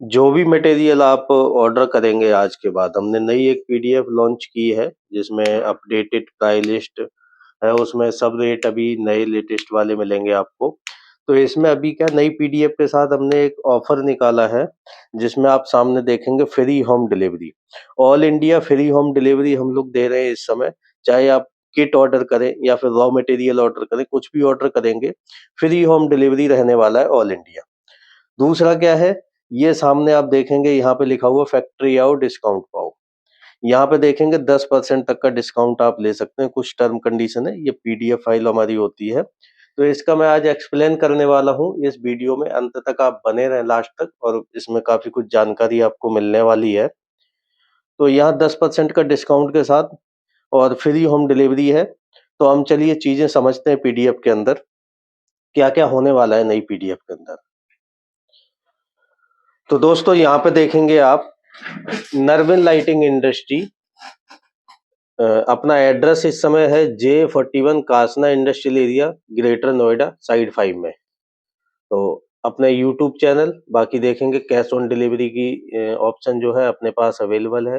जो भी मटेरियल आप ऑर्डर करेंगे आज के बाद, हमने नई एक पीडीएफ लॉन्च की है जिसमें अपडेटेड प्राइस लिस्ट है। उसमें सब रेट अभी नए लेटेस्ट वाले मिलेंगे आपको। तो इसमें अभी क्या नई पीडीएफ के साथ हमने एक ऑफर निकाला है जिसमें आप सामने देखेंगे free home delivery. All India free home delivery हम लोग दे रहे हैं इस समय। चाहे आप किट ऑर्डर करें या फिर रॉ मटेरियल ऑर्डर करें, कुछ भी ऑर्डर करेंगे फ्री होम डिलीवरी रहने वाला है ऑल इंडिया। दूसरा क्या है, ये सामने आप देखेंगे यहाँ पे लिखा हुआ फैक्ट्री आओ डिस्काउंट पाओ। यहाँ पे देखेंगे 10% तक का डिस्काउंट आप ले सकते हैं, कुछ टर्म कंडीशन है, ये पीडीएफ फाइल हमारी होती है। तो इसका मैं आज एक्सप्लेन करने वाला हूँ इस वीडियो में, अंत तक आप बने रहें लास्ट तक, और इसमें काफी कुछ जानकारी आपको मिलने वाली है। तो यहाँ 10% का डिस्काउंट के साथ और फ्री होम डिलीवरी है। तो हम चलिए चीजें समझते हैं पीडीएफ के अंदर क्या क्या होने वाला है नई पीडीएफ के अंदर। तो दोस्तों यहाँ पे देखेंगे आप नरविन लाइटिंग इंडस्ट्री, अपना एड्रेस इस समय है J41 Kasna industrial area, greater Noida, side 5 में। तो अपने यूट्यूब चैनल, बाकी देखेंगे कैश ऑन डिलीवरी की ऑप्शन जो है अपने पास अवेलेबल है।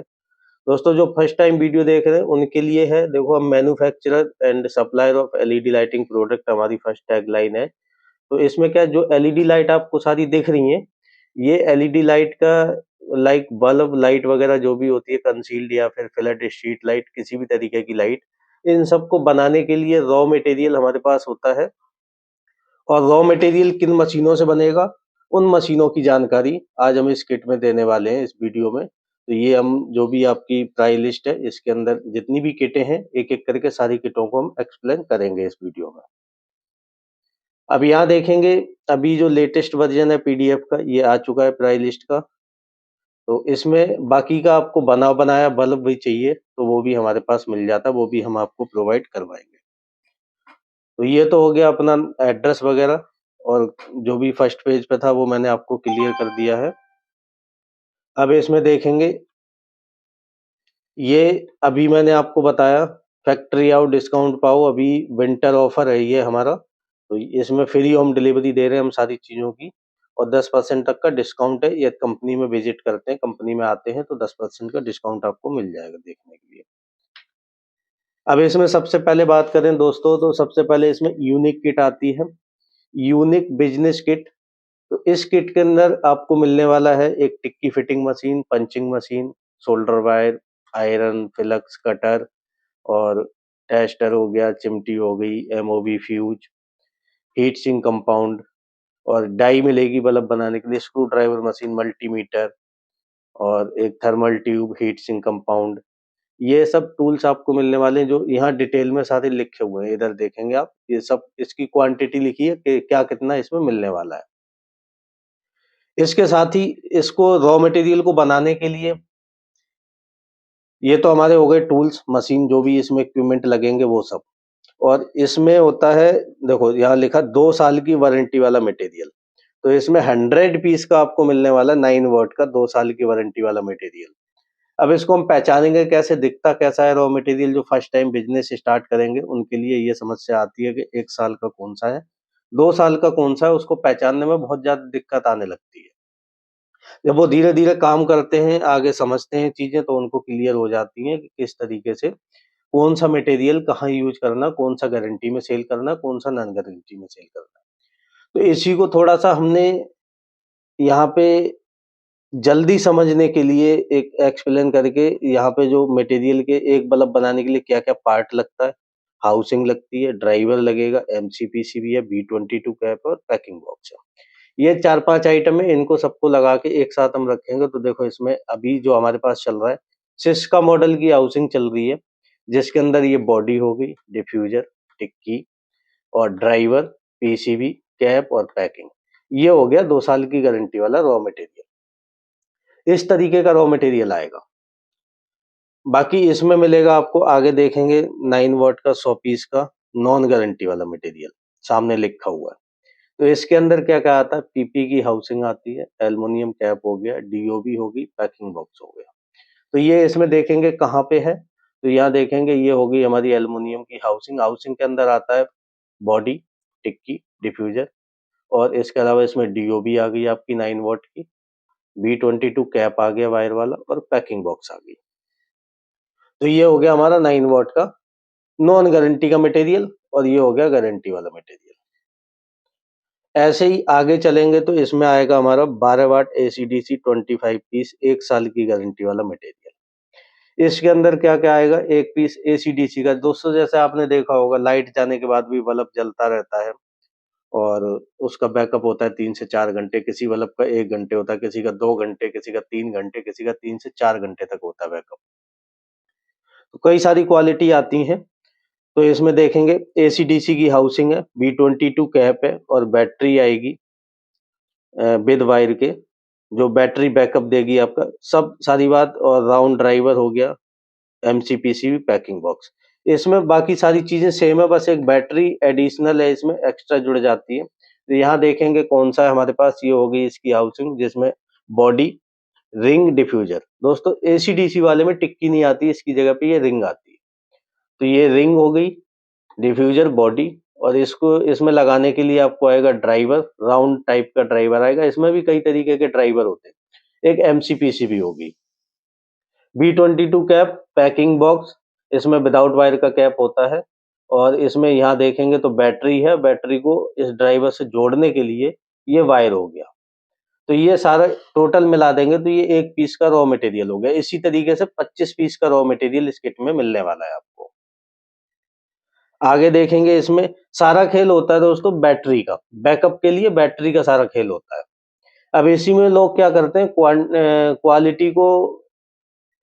दोस्तों जो फर्स्ट टाइम वीडियो देख रहे हैं उनके लिए है, देखो हम manufacturer and supplier of LED lighting product हमारी फर्स्ट टैगलाइन है। तो इसमें क्या जो एलईडी लाइट आपको सारी दिख रही हैं, ये एलईडी लाइट का लाइक बल्ब लाइट वगैरह जो भी होती है, कंसील्ड या फिर फ्लड स्ट्रीट लाइट, किसी भी तरीके की लाइट, इन सबको बनाने के लिए रॉ मटेरियल हमारे पास होता है। और रॉ मटेरियल किन मशीनों से बनेगा, उन मशीनों की जानकारी आज हम इस किट में देने वाले हैं इस वीडियो में। तो ये हम जो भी आपकी प्राइस लिस्ट है इसके अंदर जितनी भी किटें हैं, एक एक करके सारी किटों को हम एक्सप्लेन करेंगे इस वीडियो में। अब यहाँ देखेंगे, अभी जो लेटेस्ट वर्जन है पीडीएफ का ये आ चुका है प्राइस लिस्ट का। तो इसमें बाकी का आपको बना बनाया बल्ब भी चाहिए तो वो भी हमारे पास मिल जाता है, वो भी हम आपको प्रोवाइड करवाएंगे। तो ये तो हो गया अपना एड्रेस वगैरह, और जो भी फर्स्ट पेज पे था वो मैंने आपको क्लियर कर दिया है। अब इसमें देखेंगे, ये अभी मैंने आपको बताया फैक्ट्री आओ डिस्काउंट पाओ, अभी विंटर ऑफर है ये हमारा। तो इसमें फ्री होम डिलीवरी दे रहे हैं हम सारी चीज़ों की, और 10% तक का डिस्काउंट है। ये कंपनी में विजिट करते हैं, कंपनी में आते हैं तो 10% का डिस्काउंट आपको मिल जाएगा देखने के लिए। अब इसमें सबसे पहले बात करें दोस्तों, तो सबसे पहले इसमें यूनिक किट आती है, यूनिक बिजनेस किट। तो इस किट के अंदर आपको मिलने वाला है एक टिक्की fitting machine, punching machine, solder wire, iron, flux cutter, और टेस्टर हो गया, चिमटी हो गई, MOB fuse, heat sink compound, और डाई मिलेगी बल्ब बनाने के लिए, स्क्रू ड्राइवर मशीन, मल्टीमीटर, और एक thermal tube, heat sink compound. ये सब टूल्स आपको मिलने वाले हैं जो यहाँ डिटेल में सारे लिखे हुए हैं, इधर देखेंगे आप, ये सब इसकी क्वांटिटी लिखी है कि क्या कितना इसमें मिलने वाला है। इसके साथ ही इसको रॉ मटेरियल को बनाने के लिए, ये तो हमारे हो गए टूल्स मशीन, जो भी इसमें इक्विपमेंट लगेंगे वो सब। और इसमें होता है, देखो यहाँ लिखा 2 साल की वारंटी वाला मटेरियल। तो इसमें 100 पीस का आपको मिलने वाला 9 वॉट का 2 साल की वारंटी वाला मटेरियल। अब इसको हम पहचानेंगे कैसे, दिखता कैसा है रॉ मटेरियल, जो फर्स्ट टाइम बिजनेस स्टार्ट करेंगे उनके लिए ये समस्या आती है कि 1 साल का कौन सा है, 2 साल का कौन सा है, उसको पहचानने में बहुत ज्यादा दिक्कत आने लगती है। जब वो धीरे धीरे काम करते हैं, आगे समझते हैं चीजें, तो उनको क्लियर हो जाती हैं कि किस तरीके से कौन सा मटेरियल कहाँ यूज करना, कौन सा गारंटी में सेल करना, कौन सा नॉन गारंटी में सेल करना। तो इसी को थोड़ा सा हमने यहाँ पे जल्दी समझने के लिए एक एक्सप्लेन करके, यहाँ पे जो मटेरियल के एक बल्ब बनाने के लिए क्या क्या पार्ट लगता है, हाउसिंग लगती है, ड्राइवर लगेगा, एमसीपीसीबी है, B22 कैप और पैकिंग बॉक्स है। ये 4-5 आइटम है, इनको सबको लगा के एक साथ हम रखेंगे तो देखो इसमें अभी जो हमारे पास चल रहा है, सिस्का मॉडल की हाउसिंग चल रही है, जिसके अंदर ये बॉडी हो गई, डिफ्यूजर, टिक्की, और ड्राइवर, पीसीबी, कैप और पैकिंग। ये हो गया 2 साल की गारंटी वाला रॉ मटेरियल। इस तरीके का रॉ मटेरियल आएगा। बाकी इसमें मिलेगा आपको, आगे देखेंगे 9 वॉट का 100 पीस का नॉन गारंटी वाला मटेरियल, सामने लिखा हुआ है। तो इसके अंदर क्या क्या आता है, पीपी की हाउसिंग आती है, एल्युमिनियम कैप हो गया, डीओबी होगी, पैकिंग बॉक्स हो गया। तो ये इसमें देखेंगे कहाँ पे है, तो यहाँ देखेंगे ये होगी हमारी एल्युमिनियम की हाउसिंग। हाउसिंग के अंदर आता है बॉडी, टिक्की, डिफ्यूजर, और इसके अलावा इसमें डीओबी आ गई आपकी 9 वॉट की, B22 कैप आ गया वायर वाला और पैकिंग बॉक्स आ गई। तो ये हो गया हमारा 9 वॉट का नॉन गारंटी का मटेरियल और ये हो गया गारंटी वाला मटेरियल। ऐसे ही आगे चलेंगे तो इसमें आएगा हमारा 12 वाट AC/DC 25 पीस 1 साल की गारंटी वाला मटेरियल। इसके अंदर क्या-क्या आएगा, एक पीस AC/DC का। दोस्तों जैसे आपने देखा होगा लाइट जाने के बाद भी बल्ब जलता रहता है और उसका बैकअप होता है 3 से 4 घंटे, किसी बल्ब का 1 घंटे होता है, किसी का 2 घंटे, किसी का 3 घंटे, किसी का 3 से 4 घंटे तक होता है बैकअप। तो कई सारी क्वालिटी आती हैं, तो इसमें देखेंगे AC/DC की हाउसिंग है, B22 कैप है और बैटरी आएगी विद वायर के, जो बैटरी बैकअप देगी आपका, सब सारी बात। और राउंड ड्राइवर हो गया, MCPCB पैकिंग बॉक्स। इसमें बाकी सारी चीजें सेम है, बस एक बैटरी एडिशनल है, इसमें एक्स्ट्रा जुड़ जाती है। तो यहाँ देखेंगे कौन सा है हमारे पास, ये होगी इसकी हाउसिंग जिसमें बॉडी, रिंग, डिफ्यूजर। दोस्तों AC/DC वाले में टिक्की नहीं आती, इसकी जगह पे ये रिंग आती है। तो ये रिंग हो गई, डिफ्यूजर, बॉडी। और इसको इसमें लगाने के लिए आपको आएगा ड्राइवर, राउंड टाइप का ड्राइवर आएगा। इसमें भी कई तरीके के ड्राइवर होते हैं। एक MCPCB होगी, B22 कैप पैकिंग बॉक्स, इसमें विदाउट वायर का कैप होता है। और इसमें यहाँ देखेंगे तो बैटरी है, बैटरी को इस ड्राइवर से जोड़ने के लिए ये वायर हो गया। तो ये सारा टोटल मिला देंगे तो ये एक पीस का रॉ मटेरियल हो गया। इसी तरीके से 25 पीस का रॉ मटेरियल इस किट में मिलने वाला है आपको। आगे देखेंगे इसमें सारा खेल होता है दोस्तों बैटरी का, बैकअप के लिए बैटरी का सारा खेल होता है। अब इसी में लोग क्या करते हैं, क्वालिटी को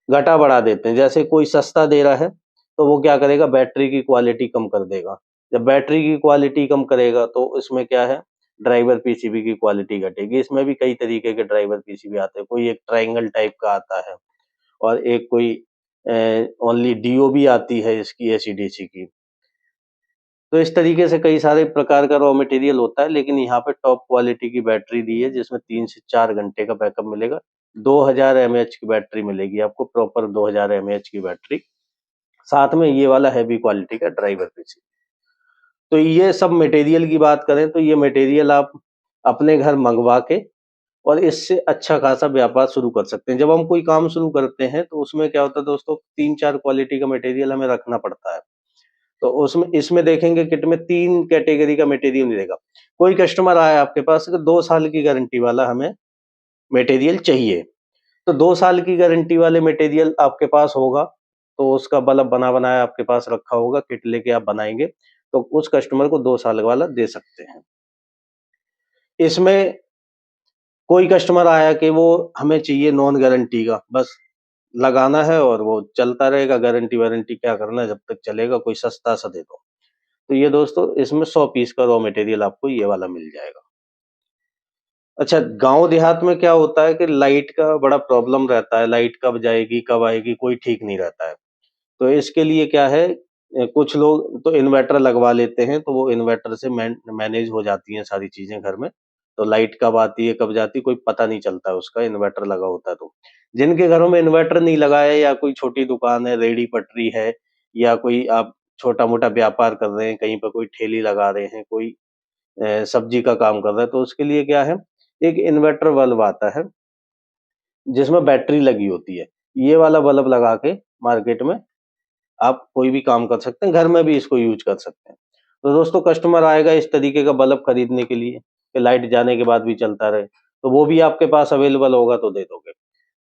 घटा बढ़ा देते हैं। जैसे कोई सस्ता दे रहा है तो वो क्या करेगा, बैटरी की क्वालिटी कम कर देगा। जब बैटरी की क्वालिटी कम करेगा तो इसमें क्या है, ड्राइवर पीसीबी की क्वालिटी घटेगी। इसमें भी कई तरीके के ड्राइवर पीसीबी आते हैं, कोई एक ट्रायंगल टाइप का आता है और एक कोई ओनली डीओ भी आती है इसकी AC/DC की। तो इस तरीके से कई सारे प्रकार का रॉ मटेरियल होता है, लेकिन यहाँ पे टॉप क्वालिटी की बैटरी दी है जिसमें 3 से 4 घंटे का बैकअप मिलेगा। 2000 mAh की बैटरी मिलेगी आपको, प्रॉपर 2000 mAh की बैटरी। साथ में ये वाला हैवी क्वालिटी का ड्राइवर पीसी। तो ये सब मटेरियल की बात करें तो ये मटेरियल आप अपने घर मंगवा के और इससे अच्छा खासा व्यापार शुरू कर सकते हैं। जब हम कोई काम शुरू करते हैं तो उसमें क्या होता है दोस्तों, 3-4 क्वालिटी का मटेरियल हमें रखना पड़ता है। तो उसमें इसमें देखेंगे किट में 3 कैटेगरी का मटेरियल मिलेगा। कोई कस्टमर आया आपके पास कि 2 साल की गारंटी वाला हमें मटेरियल चाहिए, तो 2 साल की गारंटी वाले मटेरियल आपके पास होगा, तो उसका बल्ब बना बनाया आपके पास रखा होगा, किट लेके आप बनाएंगे, तो उस कस्टमर को 2 साल वाला दे सकते हैं। इसमें कोई कस्टमर आया कि वो हमें चाहिए नॉन गारंटी का, बस लगाना है और वो चलता रहेगा, गारंटी वारंटी क्या करना है, जब तक चलेगा, कोई सस्ता सा दे दो। तो ये दोस्तों इसमें 100 पीस का रॉ मटेरियल आपको ये वाला मिल जाएगा। अच्छा, गाँव देहात में क्या होता है कि लाइट का बड़ा प्रॉब्लम रहता है, लाइट कब जाएगी, कब आएगी, कोई ठीक नहीं रहता है। तो इसके लिए क्या है, कुछ लोग तो इन्वर्टर लगवा लेते हैं, तो वो इन्वर्टर से मैनेज हो जाती हैं सारी चीज़ें घर में। तो लाइट कब आती है, कब जाती है, कोई पता नहीं चलता है उसका, इन्वर्टर लगा होता है तो। जिनके घरों में इन्वर्टर नहीं लगा है या कोई छोटी दुकान है, रेहड़ी पटरी है या कोई आप छोटा-मोटा व्यापार कर रहे हैं, कहीं पे कोई ठेली लगा रहे हैं, कोई सब्जी का काम कर रहा है, तो उसके लिए क्या है, एक इन्वर्टर बल्ब आता है, जिसमें बैटरी लगी होती है। ये वाला बल्ब लगा के मार्केट में आप कोई भी काम कर सकते हैं, घर में भी इसको यूज़ कर सकते हैं। तो दोस्तों कस्टमर आएगा इस तरीके का बल्ब खरीदने के लिए, कि लाइट जाने के बाद भी चलता रहे, तो वो भी आपके पास अवेलेबल होगा तो दे दोगे।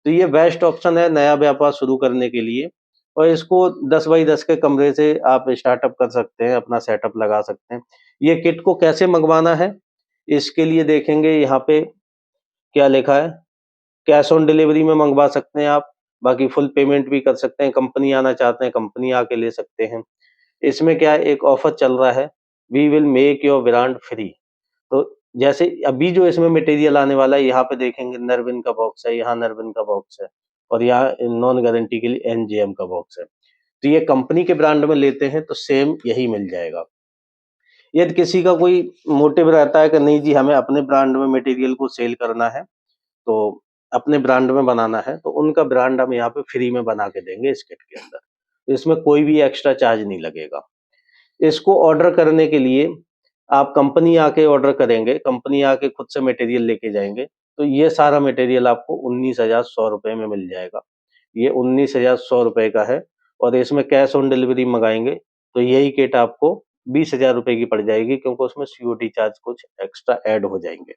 तो ये बेस्ट ऑप्शन है नया व्यापार शुरू करने के लिए। और इसको 10 बाई 10 के कमरे से आप स्टार्टअप कर सकते हैं, अपना सेटअप लगा सकते हैं। ये किट को कैसे मंगवाना है, इसके लिए देखेंगे यहाँ पे क्या लिखा है, कैश ऑन डिलीवरी में मंगवा सकते हैं आप, बाकी फुल पेमेंट भी कर सकते हैं, कंपनी आना चाहते हैं, कंपनी आके ले सकते हैं। इसमें क्या है, एक ऑफर चल रहा है, we will make your brand free. तो जैसे अभी जो इसमें मटेरियल आने वाला है, यहाँ पे देखेंगे नरविन का बॉक्स है, यहाँ नरविन का बॉक्स है और यहाँ नॉन गारंटी के लिए NJM का बॉक्स है। तो ये कंपनी के ब्रांड में लेते हैं तो सेम यही मिल जाएगा। यदि किसी का कोई मोटिव रहता है कि नहीं जी हमें अपने ब्रांड में मटेरियल को सेल करना है, तो अपने ब्रांड में बनाना है, तो उनका ब्रांड हम यहाँ पे फ्री में बना के देंगे इस किट के अंदर। इसमें कोई भी एक्स्ट्रा चार्ज नहीं लगेगा। इसको ऑर्डर करने के लिए आप कंपनी आके ऑर्डर करेंगे, कंपनी आके खुद से मटेरियल लेके जाएँगे, तो ये सारा मटेरियल आपको 19,100 रुपए में मिल जाएगा। ये 19,100 रुपए का है और इसमें कैश ऑन डिलीवरी मंगाएंगे तो यही किट आपको 20,000 रुपए की पड़ जाएगी, क्योंकि उसमें सीओडी चार्ज कुछ एक्स्ट्रा ऐड हो जाएंगे,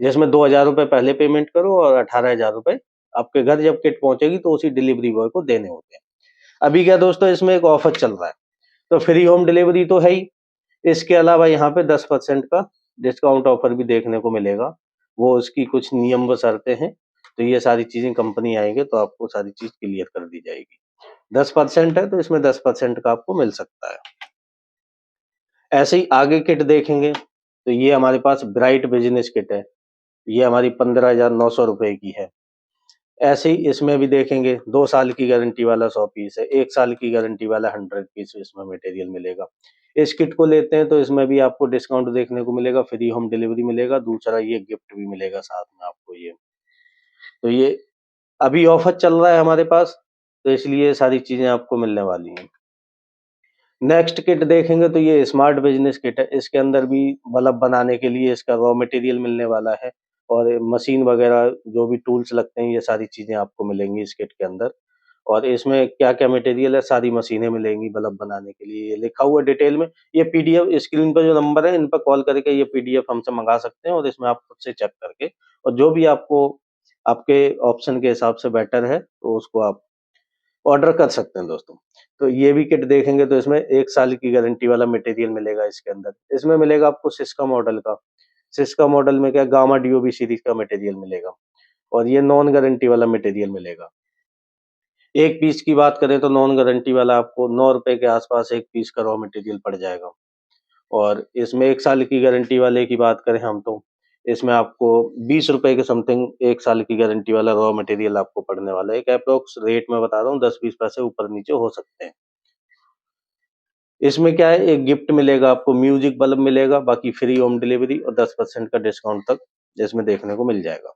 जिसमें 2,000 रुपए पहले पेमेंट करो और 18,000 रुपए आपके घर जब किट पहुंचेगी तो उसी डिलीवरी बॉय को देने होते हैं। अभी क्या दोस्तों, इसमें एक ऑफर चल रहा है, तो फ्री होम डिलीवरी तो है ही, इसके अलावा यहाँ पे 10% का डिस्काउंट ऑफर भी देखने को मिलेगा। वो उसकी कुछ नियम व शर्तें हैं, तो ये सारी चीजें कंपनी आएंगे तो आपको सारी चीज क्लियर कर दी जाएगी। 10% है तो इसमें 10% का आपको मिल सकता है। ऐसे ही आगे किट देखेंगे तो ये हमारे पास ब्राइट बिजनेस किट है, ये हमारी 15,900 रुपए की है। ऐसे ही इसमें भी देखेंगे 2 साल की गारंटी वाला 100 पीस है, 1 साल की गारंटी वाला 100 पीस इसमें मटेरियल मिलेगा। इस किट को लेते हैं तो इसमें भी आपको डिस्काउंट देखने को मिलेगा, फ्री होम डिलीवरी मिलेगा, दूसरा ये गिफ्ट भी मिलेगा साथ में आपको ये। तो ये अभी ऑफर चल रहा है हमारे पास, तो इसलिए सारी चीजें आपको मिलने वाली हैं। नेक्स्ट किट देखेंगे तो ये स्मार्ट बिजनेस किट है, इसके अंदर भी बल्ब बनाने के लिए इसका रॉ मटेरियल मिलने वाला है और मशीन वगैरह जो भी टूल्स लगते हैं ये सारी चीजें आपको मिलेंगी इस किट के अंदर। और इसमें क्या क्या मटेरियल है, सारी मशीनें मिलेंगी बल्ब बनाने के लिए, ये लिखा हुआ है डिटेल में। ये पीडीएफ स्क्रीन पर जो नंबर है इन पर कॉल करके ये पीडीएफ हमसे मंगा सकते हैं और इसमें आप खुद से चेक करके और जो भी आपको आपके ऑप्शन के हिसाब से बेटर है तो उसको आप ऑर्डर कर सकते हैं दोस्तों। तो ये भी किट देखेंगे तो इसमें 1 साल की गारंटी वाला मटेरियल मिलेगा इसके अंदर। इसमें मिलेगा आपको सिस्का मॉडल का, सिस्का मॉडल में क्या गामा डीओबी सीरीज का मटेरियल मिलेगा और ये नॉन गारंटी वाला मटेरियल मिलेगा। एक पीस की बात करें तो नॉन गारंटी वाला आपको 9 रुपए के आसपास एक पीस का रॉ मटेरियल पड़ जाएगा और इसमें 1 साल की गारंटी वाले की बात करें हम तो इसमें आपको 20 रुपए के समथिंग 1 साल की गारंटी वाला रॉ मटेरियल आपको पड़ने वाला है। एक अप्रोक्स रेट में बता रहा हूँ, 10-20 पैसे ऊपर नीचे हो सकते हैं। इसमें क्या है, एक गिफ्ट मिलेगा आपको, म्यूजिक बल्ब मिलेगा, बाकी फ्री होम डिलीवरी और 10% का डिस्काउंट तक इसमें देखने को मिल जाएगा।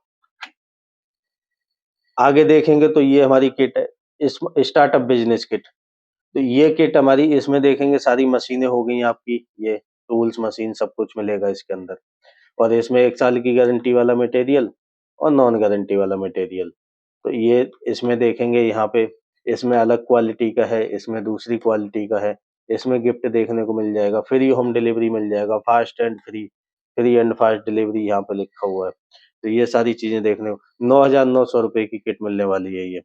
आगे देखेंगे तो ये हमारी किट है, इस स्टार्टअप बिजनेस किट। तो ये किट हमारी, इसमें देखेंगे सारी मशीनें हो गई आपकी, ये टूल्स मशीन सब कुछ मिलेगा इसके अंदर और इसमें 1 साल की गारंटी वाला मटेरियल और नॉन गारंटी वाला मटेरियल। तो ये इसमें देखेंगे यहाँ पे, इसमें अलग क्वालिटी का है, इसमें दूसरी क्वालिटी का है, इसमें गिफ्ट देखने को मिल जाएगा, फ्री होम डिलीवरी मिल जाएगा, fast and free, free and fast delivery यहाँ पे लिखा हुआ है। तो ये सारी चीजें देखने को 9,900 रुपए की किट मिलने वाली है ये।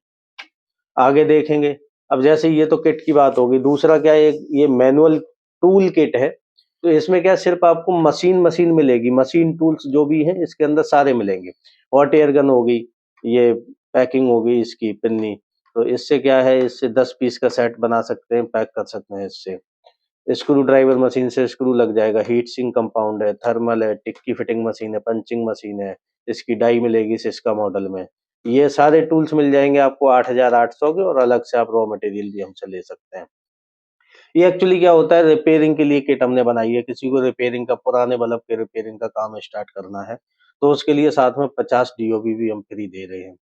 आगे देखेंगे, अब जैसे ये तो किट की बात होगी, दूसरा क्या है, ये मैनुअल टूल किट है। तो इसमें क्या सिर्फ आपको मशीन मशीन मिलेगी, मशीन टूल्स जो भी हैं इसके अंदर सारे मिलेंगे। हॉट एयर गन हो गई, ये पैकिंग हो गई इसकी पिन्नी, तो इससे क्या है, इससे 10 पीस का सेट बना सकते हैं, पैक कर सकते हैं इससे। स्क्रू ड्राइवर मशीन से स्क्रू लग जाएगा, हीट सिंक कंपाउंड है, थर्मल है, टिक्की फिटिंग मशीन है, पंचिंग मशीन है, इसकी डाई मिलेगी सिस्का मॉडल में। ये सारे टूल्स मिल जाएंगे आपको 8,800 के और अलग से आप रॉ मटेरियल भी हमसे ले सकते हैं। ये एक्चुअली क्या होता है, रिपेयरिंग के लिए किट हमने बनाई है, किसी को रिपेयरिंग का, पुराने बल्ब के रिपेयरिंग का काम स्टार्ट करना है तो उसके लिए साथ में 50 डीओबी भी हम फ्री दे रहे हैं।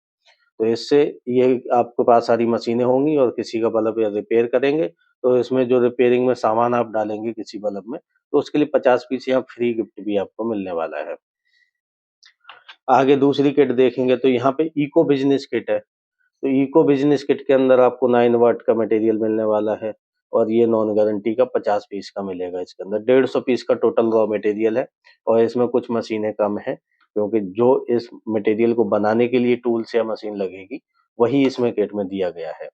तो इससे ये आपके पास सारी मशीनें होंगी और किसी का बल्ब या रिपेयर करेंगे तो इसमें जो रिपेयरिंग में सामान आप डालेंगे किसी बल्ब में तो उसके लिए 50 पीस यहाँ फ्री गिफ्ट भी आपको मिलने वाला है। आगे दूसरी किट देखेंगे तो यहाँ पे इको बिजनेस किट है। तो इको बिजनेस किट के अंदर आपको 9 वाट का मटेरियल मिलने वाला है और ये नॉन गारंटी का 50 पीस का मिलेगा। इसके अंदर 150 पीस का टोटल रॉ मटेरियल है और इसमें कुछ मशीनें कम है, क्योंकि जो इस मटेरियल को बनाने के लिए टूल्स या मशीन लगेगी वही इसमें किट में दिया गया है।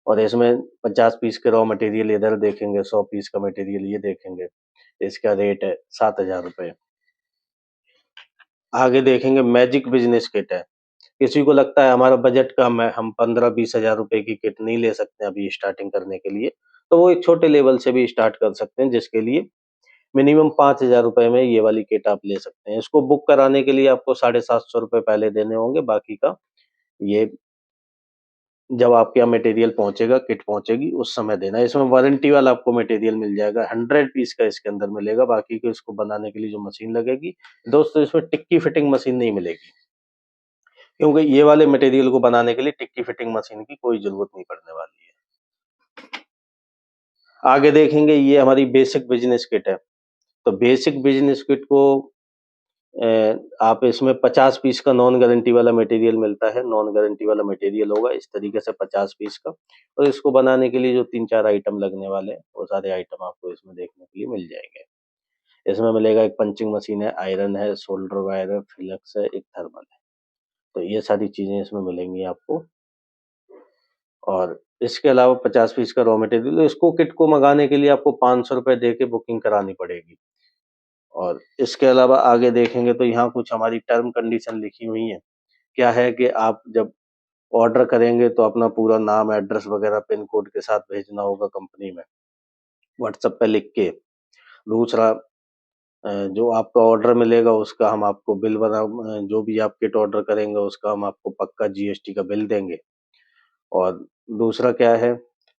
और इसमें 50 पीस के रॉ मटेरियल इधर देखेंगे, 100 पीस का मटेरियल ये देखेंगे, इसका रेट है 7,000 रुपए। आगे देखेंगे मैजिक बिजनेस किट है। किसी को लगता है हमारा बजट कम है, हम 15-20 हजार रुपए की किट नहीं ले सकते अभी स्टार्टिंग करने के लिए, तो वो एक छोटे लेवल से भी स्टार्ट कर सकते हैं, जिसके लिए मिनिमम 5,000 रुपए में ये वाली किट आप ले सकते हैं। इसको बुक कराने के लिए आपको 750 रुपए पहले देने होंगे, बाकी का ये जब आपके यहाँ मटेरियल पहुंचेगा, किट पहुंचेगी उस समय देना है। इसमें वारंटी वाला आपको मटेरियल मिल जाएगा, 100 पीस का इसके अंदर मिलेगा, बाकी के इसको बनाने के लिए जो मशीन लगेगी दोस्तों, इसमें टिक्की फिटिंग मशीन नहीं मिलेगी, क्योंकि ये वाले मटेरियल को बनाने के लिए टिक्की फिटिंग मशीन की कोई जरूरत नहीं पड़ने वाली है। आगे देखेंगे ये हमारी बेसिक बिजनेस किट है। तो बेसिक बिजनेस किट को आप इसमें 50 पीस का नॉन गारंटी वाला मटेरियल मिलता है, नॉन गारंटी वाला मटेरियल होगा इस तरीके से 50 पीस का। और इसको बनाने के लिए जो 3-4 आइटम लगने वाले हैं, वो सारे आइटम आपको इसमें देखने के लिए मिल जाएंगे। इसमें मिलेगा एक पंचिंग मशीन है, आयरन है, सोल्डर वायर है, फ्लक्स है, एक थर्मल है। तो ये सारी चीजें इसमें मिलेंगी आपको। और इसके अलावा 50 पीस का रॉ मटेरियल, इसको किट को मंगाने के लिए आपको 500 रुपए दे के बुकिंग करानी पड़ेगी। और इसके अलावा आगे देखेंगे तो यहाँ कुछ हमारी टर्म कंडीशन लिखी हुई है। क्या है कि आप जब ऑर्डर करेंगे तो अपना पूरा नाम, एड्रेस वगैरह पिन कोड के साथ भेजना होगा कंपनी में, व्हाट्सएप पे लिख के। दूसरा, जो आपका ऑर्डर मिलेगा उसका हम आपको बिल जो भी आप किट ऑर्डर करेंगे उसका हम आपको पक्का जीएसटी का बिल देंगे। और दूसरा क्या है,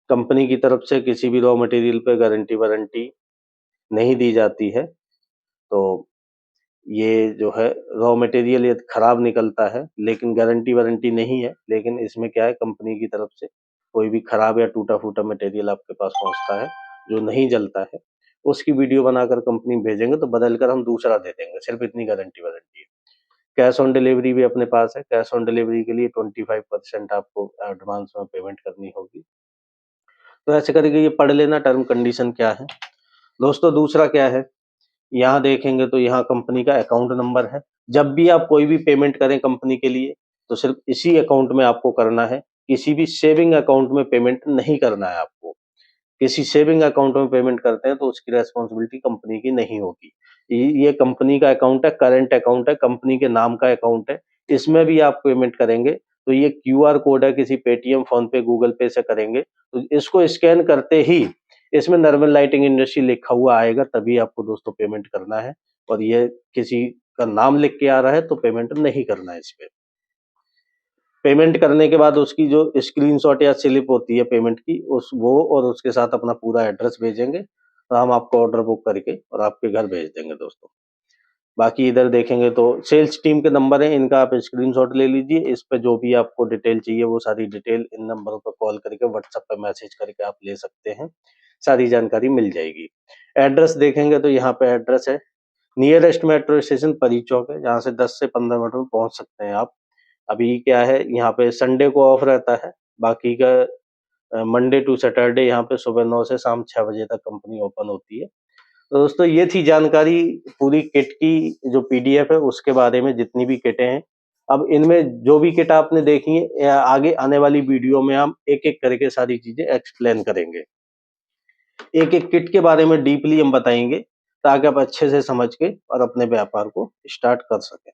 कंपनी की तरफ से किसी भी रॉ मटेरियल पे गारंटी वारंटी नहीं दी जाती है। तो ये जो है रॉ मटेरियल ये खराब निकलता है, लेकिन गारंटी वारंटी नहीं है। लेकिन इसमें क्या है, कंपनी की तरफ से कोई भी खराब या टूटा फूटा मटेरियल आपके पास पहुंचता है जो नहीं जलता है, उसकी वीडियो बनाकर कंपनी भेजेंगे तो बदल कर हम दूसरा दे देंगे। सिर्फ इतनी गारंटी वारंटी है। कैश ऑन डिलीवरी भी अपने पास है। कैश ऑन डिलीवरी के लिए 25% आपको एडवांस में पेमेंट करनी होगी। तो ऐसे करके ये पढ़ लेना टर्म कंडीशन क्या है दोस्तों। दूसरा क्या है, यहाँ देखेंगे तो यहाँ कंपनी का अकाउंट नंबर है। जब भी आप कोई भी पेमेंट करें कंपनी के लिए तो सिर्फ इसी अकाउंट में आपको करना है। किसी भी सेविंग अकाउंट में पेमेंट नहीं करना है आपको। किसी सेविंग अकाउंट में पेमेंट करते हैं तो उसकी रेस्पॉन्सिबिलिटी कंपनी की नहीं होगी। ये कंपनी का अकाउंट है, करंट अकाउंट है, कंपनी के नाम का अकाउंट है। इसमें भी आप पेमेंट करेंगे तो ये क्यूआर कोड है, किसी पेटीएम, फोन पे, गूगल पे से करेंगे तो इसको स्कैन करते ही इसमें नॉर्मल लाइटिंग इंडस्ट्री लिखा हुआ आएगा, तभी आपको दोस्तों पेमेंट करना है। और ये किसी का नाम लिख के आ रहा है तो पेमेंट नहीं करना है इस पे। पेमेंट करने के बाद उसकी जो स्क्रीनशॉट या स्लिप होती है पेमेंट की, उस वो और उसके साथ अपना पूरा एड्रेस भेजेंगे तो हम आपको ऑर्डर बुक करके और आपके घर भेज देंगे दोस्तों। बाकी इधर देखेंगे तो सेल्स टीम के नंबर है, इनका आप स्क्रीनशॉट ले लीजिए। इस पे जो भी आपको डिटेल चाहिए वो सारी डिटेल इन नंबरों पर कॉल करके, व्हाट्सएप पे मैसेज करके आप ले सकते हैं। सारी जानकारी मिल जाएगी। एड्रेस देखेंगे तो यहाँ पे एड्रेस है, नियरेस्ट मेट्रो स्टेशन परी चौक है, जहाँ से 10 से 15 मिनट में पहुंच सकते हैं आप। अभी क्या है, यहाँ पे संडे को ऑफ रहता है, बाकी का मंडे टू सैटरडे यहाँ पे सुबह 9 से शाम 6 बजे तक कंपनी ओपन होती है। तो दोस्तों ये थी जानकारी पूरी किट की, जो पीडीएफ है उसके बारे में, जितनी भी किटें हैं। अब इनमें जो भी किट आपने देखी है, आगे आने वाली वीडियो में हम एक एक करके सारी चीजें एक्सप्लेन करेंगे। एक एक किट के बारे में डीपली हम बताएंगे ताकि आप अच्छे से समझ के और अपने व्यापार को स्टार्ट कर सकें।